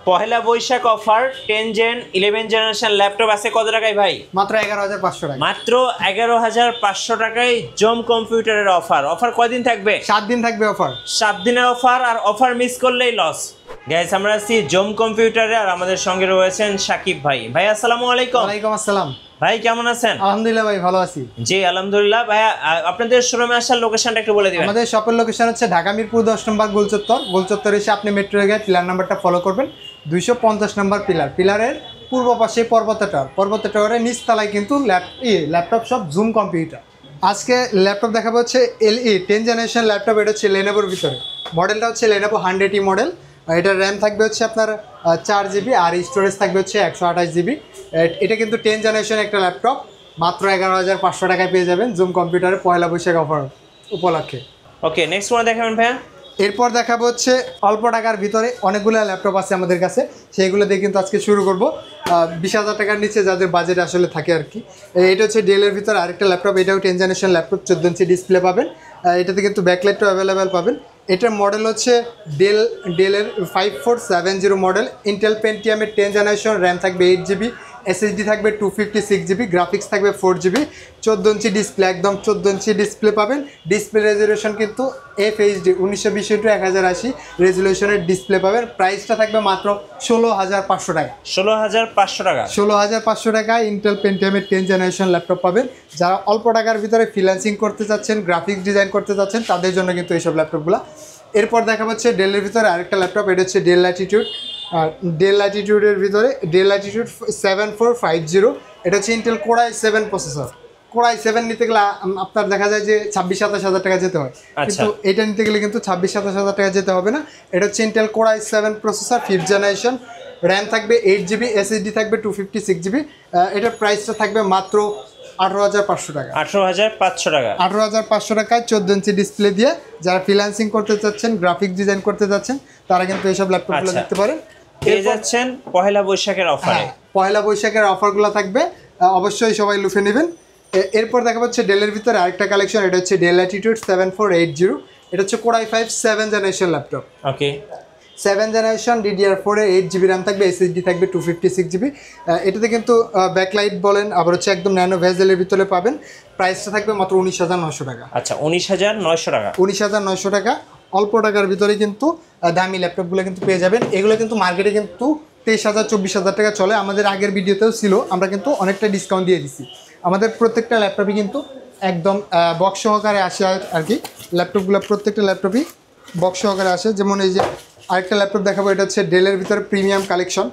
পহেলা Boishakh offer 10 gen 11 generation laptop আছে কত টাকায় ভাই? মাত্র 11,500 টাকা। মাত্র 11,500 টাকায় জম কম্পিউটারের অফার কয়দিন থাকবে? 7 দিন থাকবে অফার। 7 দিনের অফার, আর অফার মিস করলেই লস। গাইস আমরা আছি জম কম্পিউটারে, আর আমাদের সঙ্গে রয়েছেন সাকিব ভাই। ভাই আসসালামু আলাইকুম। ওয়ালাইকুম আসসালাম। ভাই কেমন আছেন? আলহামদুলিল্লাহ ভাই, ভালো আছি। জি আলহামদুলিল্লাহ। ভাই আপনাদের শোরুমে আসার লোকেশনটা একটু বলে দিবেন। আমাদের শপের লোকেশন হচ্ছে ঢাকা মিরপুর 10 নম্বর গোলচত্বর এসে আপনি মেট্রো রেলের পিলার নাম্বারটা ফলো করবেন। 250 নম্বর পিলারের পূর্ব পাশে পর্বত টাওয়ারের নিচতলায় কিন্তু ল্যাপটপ শপ জুম কম্পিউটার। আজকে ল্যাপটপ দেখাবো হচ্ছে LE 10 জেনারেশন ল্যাপটপ। এটা হচ্ছে লেনোভোর ভিতরে, মডেলটা হচ্ছে লেনোভো 100E মডেল। এটার র্যাম থাকবে হচ্ছে আপনার 4 GB, আর স্টোরেজ থাকবে হচ্ছে 128 GB। এটা কিন্তু 10 জেনারেশন একটা ল্যাপটপ। মাত্র 11,500 টাকায় পেয়ে যাবেন জুম কম্পিউটারে পয়লা বৈশাখ অফার উপলক্ষে। ওকে, নেক্সট ওয়ান দেখাবেন ভাইয়া। এরপর দেখাবো হচ্ছে অল্প টাকার ভিতরে অনেকগুলো ল্যাপটপ আছে আমাদের কাছে, সেইগুলো দিয়ে কিন্তু আজকে শুরু করব। 20,000 টাকার নিচে যাদের বাজেট আসলে থাকে আর কি। এটা হচ্ছে ডেলের ভিতরে আরেকটা ল্যাপটপ, এটাও 10 জেনারেশন ল্যাপটপ, 14 ইঞ্চি ডিসপ্লে পাবেন। এটাতে কিন্তু ব্যাকলাইটও অ্যাভেলেবেল পাবেন। এটার মডেল হচ্ছে ডেলের 5470 মডেল, ইন্টেল পেন্টিয়ামের 10 জেনারেশন, র্যাম থাকবে 8 GB, SSD থাকবে 256 GB, গ্রাফিক্স থাকবে 4 GB, 14 ইঞ্চি ডিসপ্লে, একদম 14 ইঞ্চি ডিসপ্লে পাবেন। ডিসপ্লে রেজলিউশন কিন্তু FHD 1920x1080 রেজলিউশনের ডিসপ্লে পাবেন। প্রাইসটা থাকবে মাত্র 16,500 টাকা। 16,500 টাকা। 16,500 টাকায় ইন্টেল পেন্টিয়ামের 10 জেনারেশন ল্যাপটপ পাবেন। যারা অল্প টাকার ভিতরে ফ্রিল্যান্সিং করতে চাচ্ছেন, গ্রাফিক্স ডিজাইন করতে চাচ্ছেন, তাদের জন্য কিন্তু এইসব ল্যাপটপগুলো। এরপর দেখা হচ্ছে ডেলের ভিতরে আরেকটা ল্যাপটপ, এটা হচ্ছে ডেল ল্যাটিটিউডের ভিতরে ডেল ল্যাটিটিউড 7450। এটা হচ্ছে Intel Core i7 processor. Core i7 নিতে গেলে আপনার দেখা যায় যে 26-27 হাজার টাকা যেতে হয়, কিন্তু এটা নিতে গেলে কিন্তু 26-27 হাজার টাকা যেতে হবে না। এটা হচ্ছে Intel Core i7 processor, 5th generation, RAM থাকবে 8 GB, SSD থাকবে 256 GB। এটার প্রাইসটা থাকবে মাত্র 18,500 টাকা। 18,500 টাকা। 18,500 টাকায় 14 ইঞ্চি ডিসপ্লে দিয়ে যারা ফ্রিল্যান্সিং করতে চাচ্ছেন, গ্রাফিক্স ডিজাইন করতে চাচ্ছেন, তারা কিন্তু এইসব ল্যাপটপগুলো নিতে পারেন। পেয়ে যাচ্ছেন পহেলা বৈশাখের অফারে। পয়লা বৈশাখের অফারগুলো থাকবে, অবশ্যই সবাই লুফে নেবেন। এরপর দেখা হচ্ছে ডেলের ভিতরে আরেকটা কালেকশন, এটা হচ্ছে ডেল ল্যাটিটিউড 7480। এটা হচ্ছে Core i5 7 জেনারেশন ল্যাপটপ। ওকে, 7 জেনারেশন, DDR4 এ 8 GB র্যাম থাকবে, SSD থাকবে 256 GB। এটাতে কিন্তু ব্যাকলাইট বলেন, আবার হচ্ছে একদম ন্যানো ভেজেলের ভিতরে পাবেন। প্রাইসটা থাকবে মাত্র 19,900 টাকা। আচ্ছা, 19,900 টাকা। 19,900 টাকা। অল্প টাকার ভিতরে কিন্তু দামি ল্যাপটপগুলো কিন্তু পেয়ে যাবেন। এগুলো কিন্তু মার্কেটে কিন্তু 23,000-24,000 টাকা চলে। আমাদের আগের ভিডিওতেও ছিল, আমরা কিন্তু অনেকটা ডিসকাউন্ট দিয়ে দিচ্ছি। আমাদের প্রত্যেকটা ল্যাপটপই কিন্তু একদম বক্স সহকারে আসে আর কি। ল্যাপটপগুলো প্রত্যেকটা ল্যাপটপই বক্স সহকারে আসে। যেমন এই যে আরেকটা ল্যাপটপ দেখাবো, এটা হচ্ছে ডেলের ভিতরে প্রিমিয়াম কালেকশন।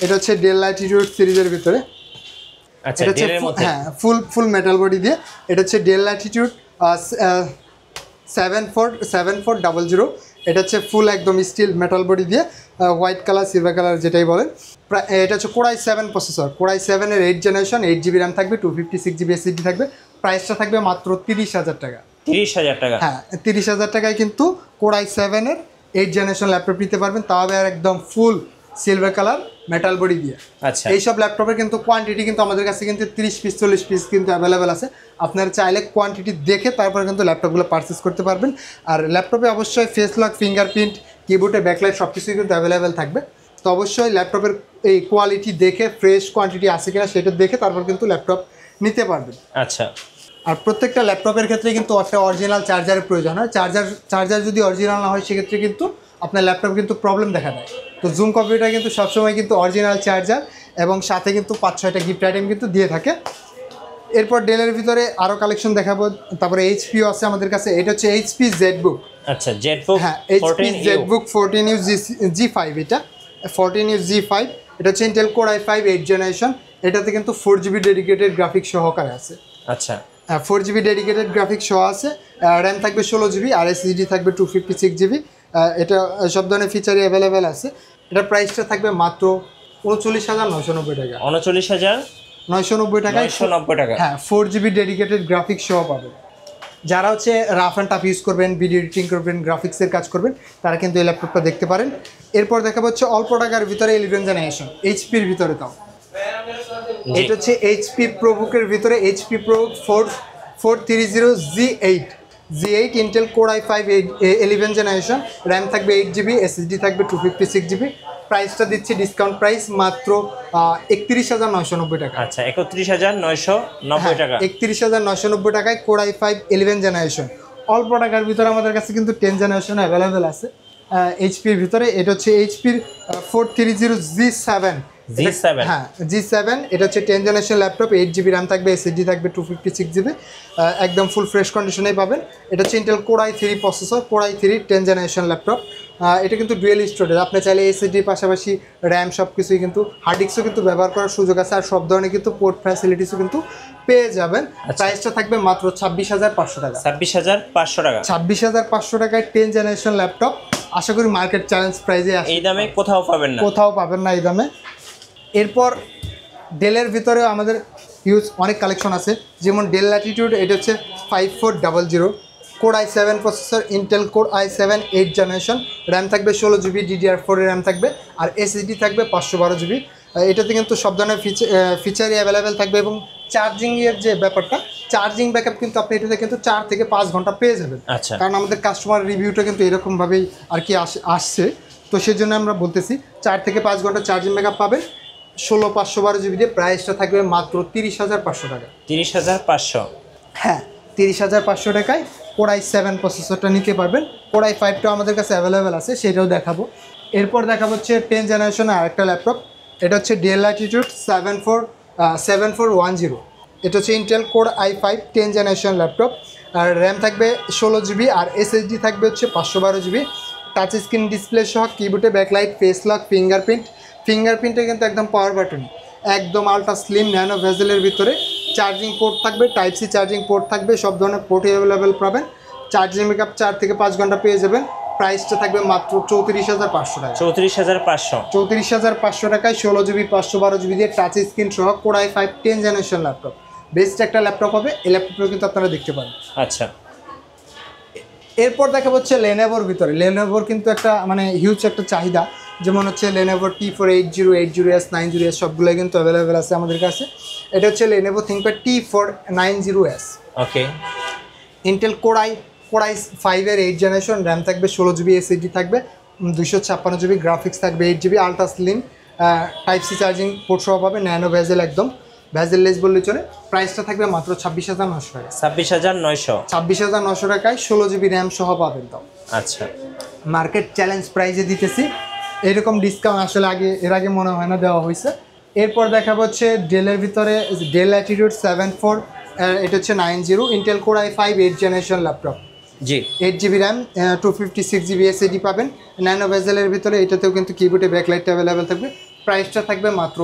এটা হচ্ছে ডেল ল্যাটিটিউড সিরিজের ভিতরে। আচ্ছা, এটা হচ্ছে হ্যাঁ ফুল মেটাল বডি দিয়ে। এটা হচ্ছে ডেল ল্যাটিটিউড 7400। এটা হচ্ছে ফুল একদম স্টিল মেটাল বডি দিয়ে, হোয়াইট কালার সিলভার কালার যেটাই বলেন। এটা হচ্ছে Core i7 processor, Core i7 এর 8 জেনারেশন, 8 GB র্যাম থাকবে, 256 GB SSD থাকবে। প্রাইসটা থাকবে মাত্র 30,000 টাকা। 30,000 টাকা। হ্যাঁ, 30,000 টাকায় কিন্তু Core i7 এর 8 জেনারেশন ল্যাপটপ নিতে পারবেন, তাও আবার একদম ফুল সিলভার কালার মেটাল বডি দিয়ে। আচ্ছা, এইসব ল্যাপটপের কিন্তু কোয়ান্টিটি কিন্তু আমাদের কাছে কিন্তু 30 পিস 40 পিস কিন্তু অ্যাভেলেবেল আছে। আপনারা চাইলে কোয়ান্টিটি দেখে তারপরে কিন্তু ল্যাপটপগুলো পারচেস করতে পারবেন। আর ল্যাপটপে অবশ্যই ফেস লক, ফিঙ্গারপ্রিন্ট, কিবোর্ডে ব্যাকলাইট সব কিছুই কিন্তু অ্যাভেলেবেল থাকবে। তো অবশ্যই ল্যাপটপের এই কোয়ালিটি দেখে, ফ্রেশ কোয়ান্টিটি আছে কিনা সেটা দেখে তারপর কিন্তু ল্যাপটপ নিতে পারবেন। আচ্ছা, আর প্রত্যেকটা ল্যাপটপের ক্ষেত্রে কিন্তু একটা অরিজিনাল চার্জারের প্রয়োজন হয়। চার্জার যদি অরিজিনাল না হয় সেক্ষেত্রে কিন্তু আপনার ল্যাপটপ কিন্তু প্রবলেম দেখা দেয়। তো জুম কম্পিউটার কিন্তু সবসময় কিন্তু অরিজিনাল চার্জার এবং সাথে কিন্তু 5-6টা গিফট আইটেম কিন্তু দিয়ে থাকে। এরপর ডেলের ভিতরে আরও কালেকশন দেখাবো। তারপরে HPও আছে আমাদের কাছে। এটা হচ্ছে HP ZBook। আচ্ছা, ZBook। হ্যাঁ, HP ZBook 14U G5। এটা 14U G5। এটা হচ্ছে ইন্টেল Core i5 8 জেনারেশন। এটাতে কিন্তু 4 GB ডেডিকেটেড গ্রাফিক্স সহকারে আছে। আচ্ছা, 4 GB ডেডিকেটেড গ্রাফিক্স সহ আছে। র্যাম থাকবে 16 GB, আর SSD থাকবে 256 GB। এটা সব ধরনের ফিচারই অ্যাভেলেবেল আছে। এটার প্রাইসটা থাকবে মাত্র 39,990 টাকা। 39,990 টাকায় 990 টাকা। হ্যাঁ, 4 GB ডেডিকেটেড গ্রাফিক্স সহ পাবেন। যারা হচ্ছে রাফ অ্যান্ড টাফ ইউজ করবেন, ভিডিও এডিটিং করবেন, গ্রাফিক্সের কাজ করবেন, তারা কিন্তু এই ল্যাপটপটা দেখতে পারেন। এরপর দেখা হচ্ছে অল্প টাকার ভিতরে 11 জেনারেশন, HPর ভিতরে। তাও এটা হচ্ছে HP ProBook-এর ভিতরে, HP ProBook 430 G8 Intel Core i5 11 generation, RAM থাকবে 8 GB, SSD থাকবে 256 GB। প্রাইসটা দিচ্ছি ডিসকাউন্ট প্রাইস মাত্র 31,990 টাকা। আচ্ছা 31,990 টাকা। 31,990 টাকায় Core i5 11 জেনারেশন। অল্প টাকার ভিতরে আমাদের কাছে কিন্তু 10 জেনারেশন অ্যাভেলেবেল আছে এইচপির ভিতরে। এটা হচ্ছে এইচপির 430G7। হ্যাঁ G7, এটা হচ্ছে 10 জেনারেশন ল্যাপটপ, 8GB র্যাম থাকবে, এসএসডি থাকবে 256GB, একদম ফুল ফ্রেশ কন্ডিশনেই পাবেন। এটা হচ্ছে Intel Core i3 processor, Core i3 10 generation laptop. এটা কিন্তু ডুয়েল স্টোরেজ, আপনি চাইলে এসএসডির পাশাপাশি র্যাম সব কিছুই কিন্তু হার্ড ডিস্কও কিন্তু ব্যবহার করার সুযোগ আছে, আর সব ধরনের কিন্তু পোর্ট ফ্যাসিলিটিসও কিন্তু পেয়ে যাবেন। প্রাইসটা থাকবে মাত্র 26,500 টাকা। 26,500 টাকা। 26,500 টাকায় 10 জেনারেশন ল্যাপটপ, আশা করি মার্কেট চ্যালেঞ্জ প্রাইসে এই দামে কোথাও পাবেন না, কোথাও পাবেন না এই দামে। এরপর ডেলের ভিতরেও আমাদের হিউজ অনেক কালেকশন আছে, যেমন ডেল ল্যাটিটিউড, এটা হচ্ছে 5400, Core i7 processor, Intel Core i7 8 generation, RAM থাকবে 16GB, DDR4 র্যাম থাকবে, আর এসএসডি থাকবে 512GB। এটাতে কিন্তু সব ধরনের ফিচারই অ্যাভেলেবেল থাকবে, এবং চার্জিংয়ের যে ব্যাপারটা, চার্জিং ব্যাকআপ কিন্তু আপনি এটাতে কিন্তু 4 থেকে 5 ঘন্টা পেয়ে যাবেন। আচ্ছা, কারণ আমাদের কাস্টমার রিভিউটা কিন্তু এরকমভাবেই আর কি আসছে, তো সেই জন্য আমরা বলতেছি 4 থেকে 5 ঘন্টা চার্জিং ব্যাকআপ পাবেন। 16/512GB দিয়ে প্রাইসটা থাকবে মাত্র 30,500 টাকা। 30,500? হ্যাঁ, 30,500 টাকায় Core i7 প্রসেসরটা নিতে পারবেন। Core i5টা আমাদের কাছে অ্যাভেলেবেল আছে, সেটাও দেখাবো। এরপর দেখাবো হচ্ছে 10 জেনারেশনের আরেকটা ল্যাপটপ, এটা হচ্ছে Dell Latitude 7410। এটা হচ্ছে Intel Core i5 10 generation laptop, আর র্যাম থাকবে 16GB, আর এসএসডি থাকবে হচ্ছে 512GB। টাচ স্ক্রিন ডিসপ্লে সহ, কিবোর্ডে ব্যাকলাইট, ফেস লক, ফিঙ্গারপ্রিন্টে কিন্তু একদম পাওয়ার বাটন, একদম আলট্রা স্লিম ন্যানো ভেজেলের ভিতরে। চার্জিং পোর্ট থাকবে, টাইপ সি চার্জিং পোর্ট থাকবে, সব ধরনের পোর্টই অ্যাভেলেবেল পাবেন। চার্জিং ব্যাকআপ 4 থেকে 5 ঘন্টা পেয়ে যাবেন। প্রাইসটা থাকবে মাত্র 34,500 টাকা। 34,500? 34,500 টাকায় 16GB 512GB দিয়ে টাচ স্ক্রিন সহ Core i5 10 generation laptop, best একটা ল্যাপটপ হবে। এই ল্যাপটপটা কিন্তু আপনারা দেখতে পারেন। আচ্ছা, এরপর দেখা হচ্ছে লেনোভোর ভিতরে। লেনোভোর কিন্তু একটা মানে হিউজ একটা চাহিদা, যেমন হচ্ছে Lenovo T480, 80S, 90S সবগুলোই কিন্তু অ্যাভেলেবেল আছে আমাদের কাছে। এটা হচ্ছে Lenovo ThinkPad T490S। ওকে। ইন্টেল Core i5 এর 8 জেনারেশন, র্যাম থাকবে 16GB, এসএসডি থাকবে 256GB, গ্রাফিক্স থাকবে 8GB, ultra slim, type C charging port সহ পাবে, ন্যানো ভেজেল, একদম ভেজেললেস বললে চলে। প্রাইসটা থাকবে মাত্র 26,900 টাকা। 26,900? 26,900 টাকায় 16GB র্যাম সহ পাবেন। তাও আচ্ছা, মার্কেট চ্যালেঞ্জ প্রাইসে দিতেছি, এরকম ডিসকাউন্ট আসলে এর আগে মনে হয় না দেওয়া হয়েছে। এরপর দেখা হচ্ছে ডেলের ভিতরে Dell Latitude 74, এটা হচ্ছে 90, Intel Core i5 8 generation laptop, জি, 8GB র্যাম, 256GB এসএসডি পাবেন, ন্যানো ভেজেলের ভিতরে। এটাতেও কিন্তু কিবোর্ডে ব্যাকলাইটটা অ্যাভেলেবেল থাকবে। প্রাইসটা থাকবে মাত্র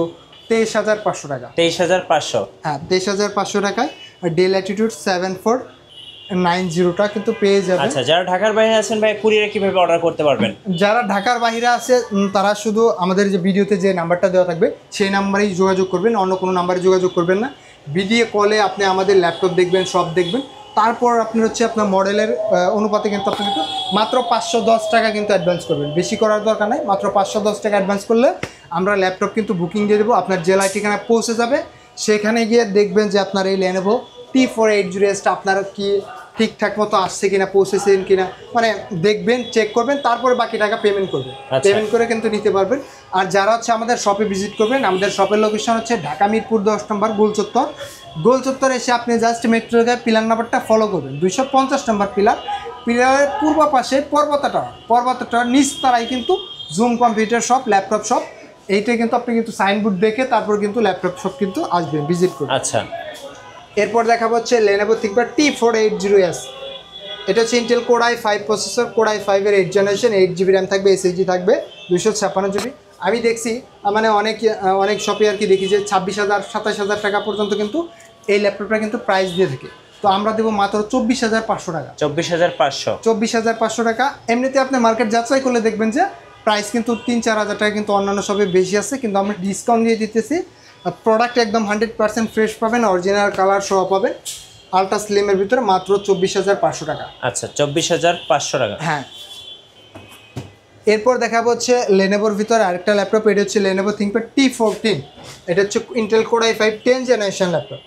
23,500 টাকা। 23,500? হ্যাঁ, 23,500 টাকায় Dell Latitude 7490টা কিন্তু পেয়ে যাবেন। আচ্ছা, যারা ঢাকার বাইরে আছেন ভাই, কুরিয়ারে কিভাবে অর্ডার করতে পারবেন? যারা ঢাকার বাইরে আছে তারা শুধু আমাদের যে ভিডিওতে যে নাম্বারটা দেওয়া থাকবে সেই নাম্বারেই যোগাযোগ করবেন, অন্য কোনো নাম্বারে যোগাযোগ করবেন না। ভিডিও কলে আপনি আমাদের ল্যাপটপ দেখবেন, সব দেখবেন, তারপর আপনি হচ্ছে আপনার মডেলের অনুপাতে কিন্তু আপনি কিন্তু মাত্র 510 টাকা কিন্তু অ্যাডভান্স করবেন, বেশি করার দরকার নাই। মাত্র 510 টাকা অ্যাডভান্স করলে আমরা ল্যাপটপ কিন্তু বুকিং দিয়ে দেবো, আপনার জেলায় ঠিকানায় পৌঁছে যাবে। সেখানে গিয়ে দেখবেন যে আপনার এই Lenovo T480টা আপনার কি ঠিকঠাক মতো আসছে কিনা, পৌঁছেছেন কিনা, মানে দেখবেন, চেক করবেন, তারপরে বাকি টাকা পেমেন্ট করবেন। পেমেন্ট করে কিন্তু নিতে পারবেন। আর যারা হচ্ছে আমাদের শপে ভিজিট করবেন, আমাদের শপের লোকেশন হচ্ছে ঢাকা মিরপুর 10 নম্বর গোলচত্বর এসে আপনি জাস্ট মেট্রো রেলের পিলার নাম্বারটা ফলো করবেন, 250 নম্বর পিলারের পূর্ব পাশে পর্বতটা নিচতলায় কিন্তু zoom computer shop, laptop shop, এইটা কিন্তু আপনি কিন্তু সাইনবোর্ড দেখে তারপর কিন্তু ল্যাপটপ শপ কিন্তু আসবেন, ভিজিট করবেন। আচ্ছা, এরপর দেখাবো হচ্ছে Lenovo ThinkPad T480S। এটা হচ্ছে Intel Core i5 processor, Core i5 এর 8 জেনারেশন, 8GB র্যাম থাকবে, এসএসডি থাকবে 256GB। আমি দেখছি মানে অনেক শপে আর কি দেখি যে 26,000 27,000 টাকা পর্যন্ত কিন্তু এই ল্যাপটপটা কিন্তু প্রাইস দিয়ে থাকে। তো আমরা দেবো মাত্র 24,500 টাকা। 24,500? 24,500 টাকা। এমনিতে আপনি মার্কেট যাচাই করলে দেখবেন যে প্রাইস কিন্তু 3-4 হাজার টাকা কিন্তু অন্যান্য শপে বেশি আছে, কিন্তু আমরা ডিসকাউন্ট দিয়ে দিতেছি। প্রোডাক্ট একদম 100% ফ্রেশ পাবেন, অরিজিনাল কালার সহ পাবেন, আলট্রা স্লিমের ভিতরে মাত্র 24,500 টাকা। আচ্ছা, 24,500 টাকা। হ্যাঁ, এরপর দেখাবো হচ্ছে Lenovoর ভিতরে আরেকটা ল্যাপটপ, এটা হচ্ছে Lenovo ThinkPad T14। এটা হচ্ছে Intel Core i5 10 generation laptop,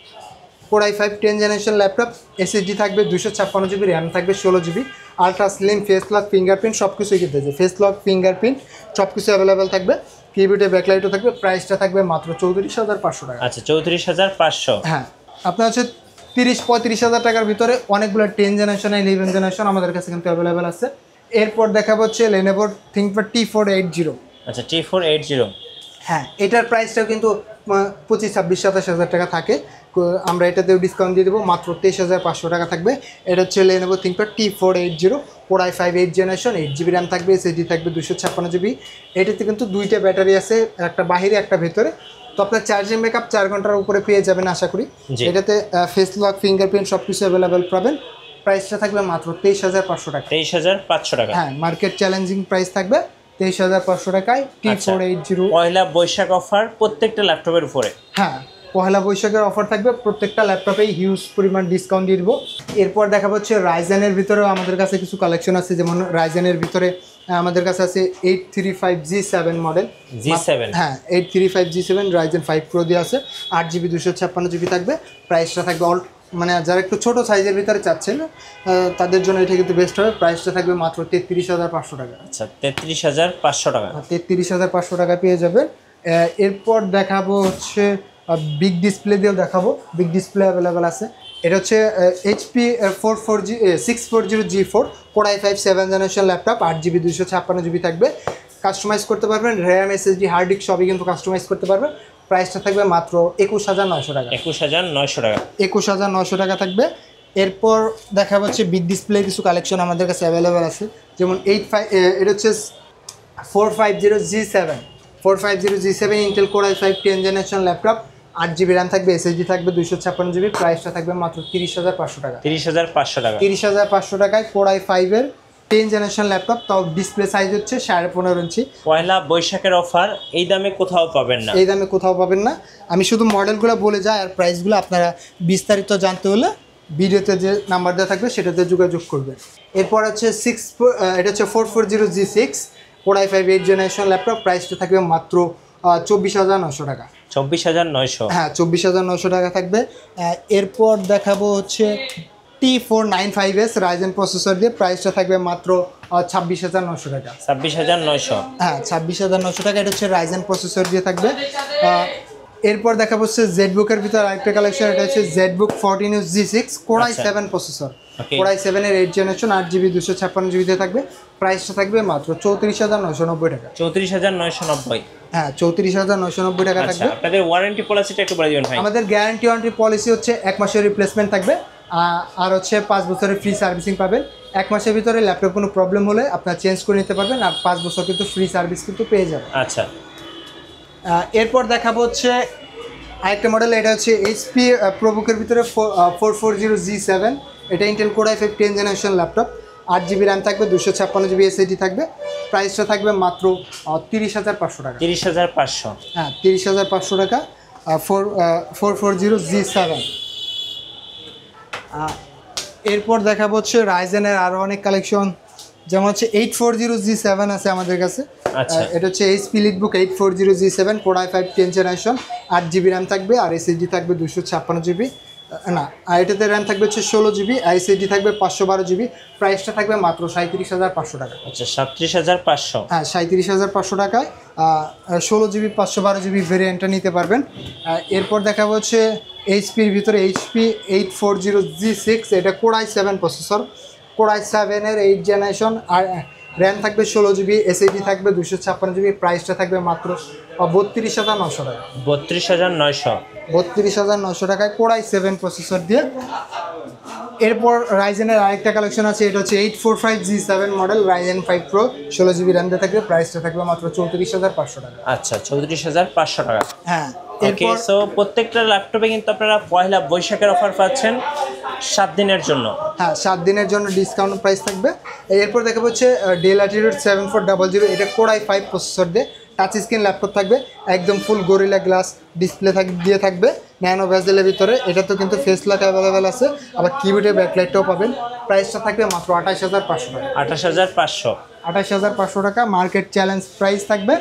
core i5 10 generation laptop, SSD থাকবে 256 জিবি, র্যাম থাকবে 16 GB, ultra slim, face lock, fingerprint সব কিছুই কিন্তু আছে, ফেস লক, ফিঙ্গারপ্রিন্ট সব কিছু অ্যাভেলেবেল থাকবে, কিবোর্ডে ব্যাকলাইটও থাকবে। প্রাইসটা থাকবে মাত্র 34,500 টাকা। আচ্ছা 34,500। হ্যাঁ, আপনার হচ্ছে 30-35 হাজার টাকার ভিতরে অনেকগুলো 10 জেনারেশন 11 জেনারেশন আমাদের কাছে কিন্তু অ্যাভেলেবেল আছে। এরপর দেখাবো হচ্ছে Lenovo ThinkPad T480। আচ্ছা T480। হ্যাঁ, এটার প্রাইসটাও কিন্তু 25-26-27 হাজার টাকা থাকে। আমরা এটাতেও ডিসকাউন্ট দিয়ে দেবো, মাত্র 23,500 টাকা থাকবে। এটা হচ্ছে Lenovo ThinkPad T480, core i5 8 generation, 8 GB RAM থাকবে, এসএসডি থাকবে 256 জিবি। এটাতে কিন্তু দুইটা ব্যাটারি আছে, একটা বাহিরে একটা ভেতরে। তো আপনার চার্জিং ব্যাকআপ 4 ঘন্টার উপরে পেয়ে যাবেন আশা করি। এটাতে ফেস লক, ফিঙ্গারপ্রিন্ট সব কিছু অ্যাভেলেবেল পাবেন। প্রাইসটা থাকবে মাত্র 23,500 টাকা। 23,500 টাকা। হ্যাঁ, মার্কেট চ্যালেঞ্জিং প্রাইস থাকবে 23,500 টাকায় T480। পয়লা বৈশাখ অফার প্রত্যেকটা ল্যাপটপের উপরে। হ্যাঁ, পহেলা বৈশাখের অফার থাকবে, প্রত্যেকটা ল্যাপটপেই হিউজ পরিমাণ ডিসকাউন্ট দিয়ে দেবো। এরপর দেখা হচ্ছে রাইজেনের ভিতরেও আমাদের কাছে কিছু কালেকশন আছে, যেমন রাইজেনের ভিতরে আমাদের কাছে আছে 835G7 মডেল। G7, হ্যাঁ 835G7 রাইজেন 5 প্রো দিয়ে আছে, 8 জিবি 256 জিবি থাকবে। প্রাইসটা থাকবে মানে যারা একটু ছোটো সাইজের ভিতরে চাচ্ছেন তাদের জন্য এটা কিন্তু বেস্ট হবে। প্রাইসটা থাকবে মাত্র 33,500 টাকা। আচ্ছা 33,500 টাকা। 33,500 টাকা পেয়ে যাবেন। এরপর দেখাবো হচ্ছে বিগ ডিসপ্লে দিয়েও দেখাবো, বিগ ডিসপ্লে অ্যাভেলেবেল আছে। এটা হচ্ছে HP 640G4 core i5 7 generation laptop, 8 GB 256 GB থাকবে। কাস্টমাইজ করতে পারবেন, র্যাম, এসএসডি, হার্ড ডিস্ক সবই কিন্তু কাস্টমাইজ করতে পারবেন। প্রাইসটা থাকবে মাত্র 21,900 টাকা। 21,900 টাকা। 21,900 টাকা থাকবে। এরপর দেখা হচ্ছে বিগ ডিসপ্লে কিছু কালেকশন আমাদের কাছে অ্যাভেলেবেল আছে, যেমন এটা হচ্ছে 450G7 Intel core i5 10 generation laptop, 8 GB RAM থাকবে, এসএসডি থাকবে 256 জিবি। প্রাইসটা থাকবে মাত্র 30,500 টাকা। 30,500 টাকা। 30,500 টাকায় কোর i5 এর 10 জেনারেশন ল্যাপটপ, তাও ডিসপ্লে সাইজ হচ্ছে 15.5 ইঞ্চি। পয়লা বৈশাখের অফার এই দামে কোথাও পাবেন না, এই দামে কোথাও পাবেন না। আমি শুধু মডেলগুলো বলে যাই, আর প্রাইসগুলো আপনারা বিস্তারিত জানতে হলে ভিডিওতে যে নাম্বার দেওয়া থাকবে সেটাতে যোগাযোগ করবেন। এরপর হচ্ছে এটা হচ্ছে 440G6 core i5 8 generation laptop, প্রাইসটা থাকবে মাত্র 24,900 টাকা। 24,900। হ্যাঁ 24,900 টাকা থাকবে। এরপর দেখাবো হচ্ছে T495S রাইজেন প্রসেসর দিয়ে, প্রাইসটা থাকবে মাত্র 26,900 টাকা। 26,900। হ্যাঁ 26,900 টাকা। এটা হচ্ছে রাইজেন প্রসেসর দিয়ে থাকবে। এরপর দেখা হচ্ছে জেডবুকের ভিতর আরেকটা কালেকশন, এটা হচ্ছে ZBook 14G6 core i7 processor, core i7 এর 8 জেনারেশন, 8 জিবি 256 জিবি দিয়ে থাকবে। প্রাইসটা থাকবে মাত্র 34,990 টাকা। 34,990। হ্যাঁ 34,990 টাকা আচ্ছা, থাকবে। আপনাদের ওয়ারেন্টি পলিসিটা একটু বলে দিবেন ভাই। আমাদের গ্যারান্টি ওয়ারেন্টি পলিসি হচ্ছে 1 মাসের রিপ্লেসমেন্ট থাকবে, আর হচ্ছে 5 বছরের ফ্রি সার্ভিসিং পাবেন। 1 মাসের ভিতরে ল্যাপটপ কোনো প্রবলেম হলে আপনার চেঞ্জ করে নিতে পারবেন, আর 5 বছর কিন্তু ফ্রি সার্ভিস কিন্তু পেয়ে যাবেন। আচ্ছা এরপর দেখাবো হচ্ছে আরেকটা মডেল, এটা হচ্ছে HP প্রোবুকের ভিতরে 440G7, এটা Intel core i5 10 generation laptop, 8 GB RAM থাকবে, 256 জিবি এসএসডি থাকবে। প্রাইসটা থাকবে মাত্র 30,500 টাকা। 30,500। হ্যাঁ 30,500 টাকা 440G7। এরপর দেখাবো হচ্ছে রাইজেনের আরও অনেক কালেকশন, যেমন হচ্ছে 840G7 আছে আমাদের কাছে। আচ্ছা এটা হচ্ছে HP EliteBook 840G7 core i5 10 generation, 8 GB RAM থাকবে, আর এসএসডি থাকবে 256 জিবি, না আর এটাতে র্যাম থাকবে হচ্ছে 16 জিবি, আর এসএসডি থাকবে 512 জিবি। প্রাইসটা থাকবে মাত্র 37,500 টাকা। আচ্ছা 37,500। হ্যাঁ 37,500 টাকায় 16 জিবি 512 জিবি ভেরিয়েন্টটা নিতে পারবেন। এরপর দেখাবো হচ্ছে HPর ভিতরে HP 840G6, এটা core i7 processor, core i7 এর 8 জেনারেশন, আর র্যাম থাকবে 16 জিবি, এসএসডি থাকবে 256 জিবি। প্রাইসটা থাকবে মাত্র 32,900 টাকা। 32,900। 32,900 টাকায় কোর i7 প্রসেসর দিয়ে। এরপর রাইজেনের আরেকটা কালেকশন আছে, এটা হচ্ছে 845G7 model, Ryzen 5 pro, 16 GB RAM দিয়ে থাকবে। প্রাইসটা থাকবে মাত্র 34,500 টাকা। আচ্ছা 34,500 টাকা। হ্যাঁ ওকে, এরপর সো প্রত্যেকটা ল্যাপটপে কিন্তু আপনারা পয়লা বৈশাখের অফার পাচ্ছেন 7 দিনের জন্য। হ্যাঁ 7 দিনের জন্য ডিসকাউন্ট প্রাইস থাকবে। এরপর দেখা হচ্ছে ডেল ল্যাটিটিউড 7400, এটা কোর i5 প্রসেসর দিয়ে, টাচ স্ক্রিন ল্যাপটপ থাকবে, একদম ফুল গরিলা গ্লাস ডিসপ্লে দিয়ে থাকবে, ন্যানো ভেজেলের ভিতরে। এটা তো কিন্তু ফেস লক অ্যাভেলেবেল আছে, আবার কিবোর্ডে ব্যাকলাইটটাও পাবেন। প্রাইসটা থাকবে মাত্র 28,500 টাকা। 28,500। 28,500 টাকা মার্কেট চ্যালেঞ্জ প্রাইস থাকবে।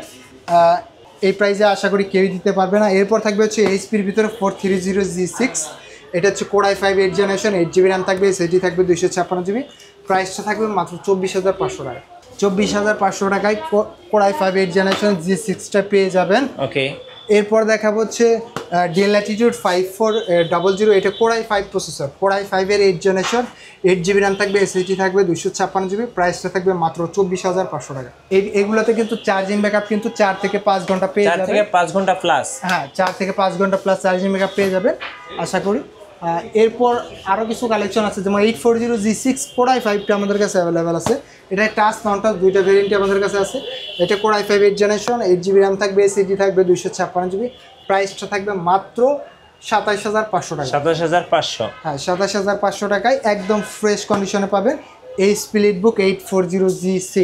এই প্রাইসে আশা করি কেউই দিতে পারবে না। এরপর থাকবে হচ্ছে HPর ভিতরে 430G6, এটা হচ্ছে core i5 8 generation, 8GB RAM থাকবে, এসএসডি থাকবে 256GB। প্রাইসটা থাকবে মাত্র 24,500 টাকা। 24,500 টাকায় কোর i5 8 জেনারেশন G6টা পেয়ে যাবেন। ওকে, এরপর দেখাবো হচ্ছে ডেল ল্যাটিটিউড 5400, এটা core i5 processor, core i5 এর 8 জেনারেশন, 8GB র্যাম থাকবে, এসএসডি থাকবে 256GB। প্রাইসটা থাকবে মাত্র 24,500 টাকা। এগুলোতে কিন্তু চার্জিং ব্যাকআপ কিন্তু 4 থেকে 5 ঘন্টা পেয়ে 4 যাবেন। থেকে 5 ঘন্টা প্লাস। হ্যাঁ, 4 থেকে 5 ঘন্টা প্লাস চার্জিং ব্যাকআপ পেয়ে যাবেন আশা করি। এরপর আরও কিছু কালেকশন আছে, যেমন 840 G6 কোর i5টা আমাদের কাছে অ্যাভেলেবেল আছে। এটা টাচ মাউন্টার, দুইটা ভেরিয়েন্টই আমাদের কাছে আছে। এটা core i5 8 generation, 8GB RAM থাকবে, এসএসডি থাকবে 256GB। প্রাইসটা থাকবে মাত্র 27,500 টাকা। 27,500। হ্যাঁ, 27,500 টাকায় একদম ফ্রেশ কন্ডিশনে পাবেন এই স্প্লিটবুক 840 G6।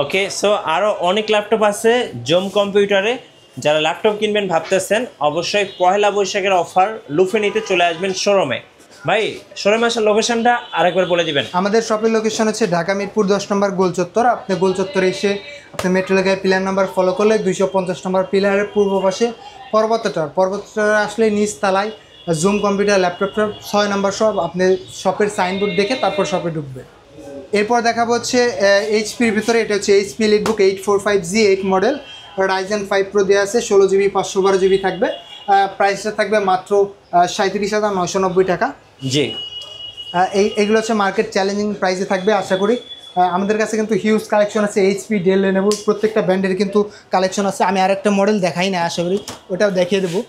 ওকে, সো আরও অনেক ল্যাপটপ আছে জোম কম্পিউটারে। যারা ল্যাপটপ কিনবেন ভাবতেছেন, অবশ্যই পহেলা বৈশাখের অফার লুফে নিতে চলে আসবেন শোরুমে। ভাই, শোরুমে আসার লোকেশনটা আরেকবার বলে দিবেন। আমাদের শপের লোকেশন হচ্ছে ঢাকা মিরপুর 10 নম্বর গোল চত্বর। আপনি গোল চত্বরে এসে আপনি মেট্রো লেগায় পিলার নাম্বার ফলো করলে 250 নম্বর পিলারের পূর্ব পাশে পর্বত টাওয়ার আসলে নিচ তালায় জুম কম্পিউটার ল্যাপটপটা 6 নম্বর শপ। আপনি শপের সাইনবোর্ড দেখে তারপর শপে ঢুকবেন। এরপর দেখাবো হচ্ছে এইচপির ভিতরে, এটা হচ্ছে HP EliteBook 845G 8 model, Ryzen 5 Pro দেওয়া আছে, 16GB 512GB থাকবে। প্রাইসটা থাকবে মাত্র 37,990 টাকা। জি, এইগুলো হচ্ছে মার্কেট চ্যালেঞ্জিং প্রাইসে থাকবে আশা করি। আমাদের কাছে কিন্তু হিউজ কালেকশন আছে, এইচপি, ডেল, লেনোভো প্রত্যেকটা ব্র্যান্ডের কিন্তু কালেকশন আছে। আমি আরেকটা মডেল দেখাই না, আশা করি ওটাও দেখিয়ে দেবো।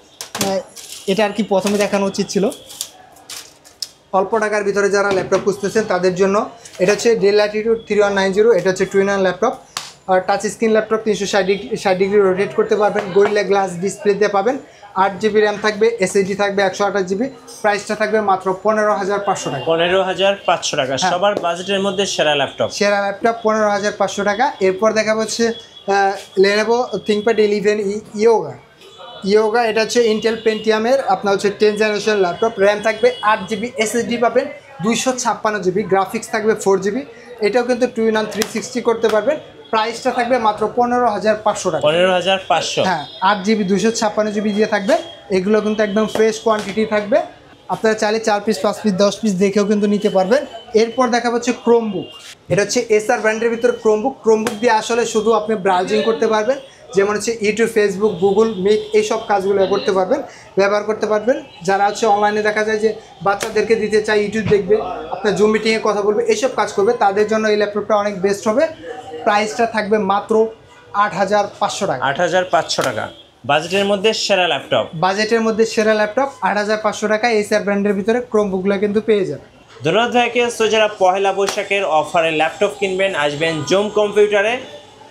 এটা আর কি প্রথমে দেখানো উচিত ছিল। অল্প টাকার ভিতরে যারা ল্যাপটপ খুঁজতেছেন তাদের জন্য এটা হচ্ছে ডেল ল্যাটিটিউড 3190, এটা হচ্ছে টুইন ল্যাপটপ, আর touch screen laptop, 360 degree rotate করতে পারবেন, গরিলা গ্লাস ডিসপ্লে দিয়ে পাবেন, 8GB র্যাম থাকবে, এসএসডি থাকবে 128GB। প্রাইসটা থাকবে মাত্র 15,500 টাকা। 15,500 টাকা, সবার বাজেটের মধ্যে সেরা ল্যাপটপ। সেরা ল্যাপটপ 15,500 টাকা। এরপর দেখা হচ্ছে লেনোভো থিংকপ্যাড 11 ইয়োগা, এটা হচ্ছে ইন্টেল পেন্টিয়ামের আপনার হচ্ছে 10 জেনারেশন ল্যাপটপ, র্যাম থাকবে 8GB, এসএসডি পাবেন 256GB, গ্রাফিক্স থাকবে 4GB। এটাও কিন্তু 2-in-1 360 করতে পারবেন। প্রাইসটা থাকবে মাত্র 15,500 টাকা। 15,500। হ্যাঁ, 8GB 256GB দিয়ে থাকবে। এগুলো কিন্তু একদম ফ্রেশ কোয়ান্টিটি থাকবে, আপনারা চাইলে 4 পিস 5 পিস 10 পিস দেখেও কিন্তু নিতে পারবেন। এরপর দেখা হচ্ছে ক্রোমবুক, এটা হচ্ছে এসআর ব্র্যান্ডের ভিতরে ক্রোমবুক দিয়ে আসলে শুধু আপনি ব্রাউজিং করতে পারবেন, যেমন হচ্ছে ইউটিউব, ফেসবুক, গুগল মিট এইসব কাজগুলো ব্যবহার করতে পারবেন। যারা হচ্ছে অনলাইনে দেখা যায় যে বাচ্চাদেরকে দিতে চায়, ইউটিউব দেখবে, আপনার জুম মিটিংয়ে কথা বলবে, এইসব কাজ করবে, তাদের জন্য এই ল্যাপটপটা অনেক বেস্ট হবে। প্রাইসটা থাকবে মাত্র 8,500 টাকা। 8,500 টাকা, বাজেটের মধ্যে সেরা ল্যাপটপ। 8,500 টাকা এসআর ব্র্যান্ডের ভিতরে ক্রোমবুকগুলো কিন্তু পেয়ে যাবে। ধন্যবাদ ভাইকে। সো যারা পহেলা বৈশাখের অফারে ল্যাপটপ কিনবেন, আসবেন জোম কম্পিউটারে।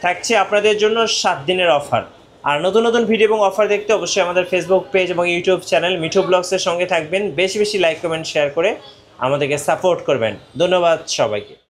থাকছে আপনাদের জন্য 7 দিনের অফার। আর নতুন নতুন ভিডিও এবং অফার দেখতে অবশ্যই আমাদের ফেসবুক পেজ এবং ইউটিউব চ্যানেল মিঠু ব্লগসের সঙ্গে থাকবেন। বেশি বেশি লাইক, কমেন্ট, শেয়ার করে আমাদেরকে সাপোর্ট করবেন। ধন্যবাদ সবাইকে।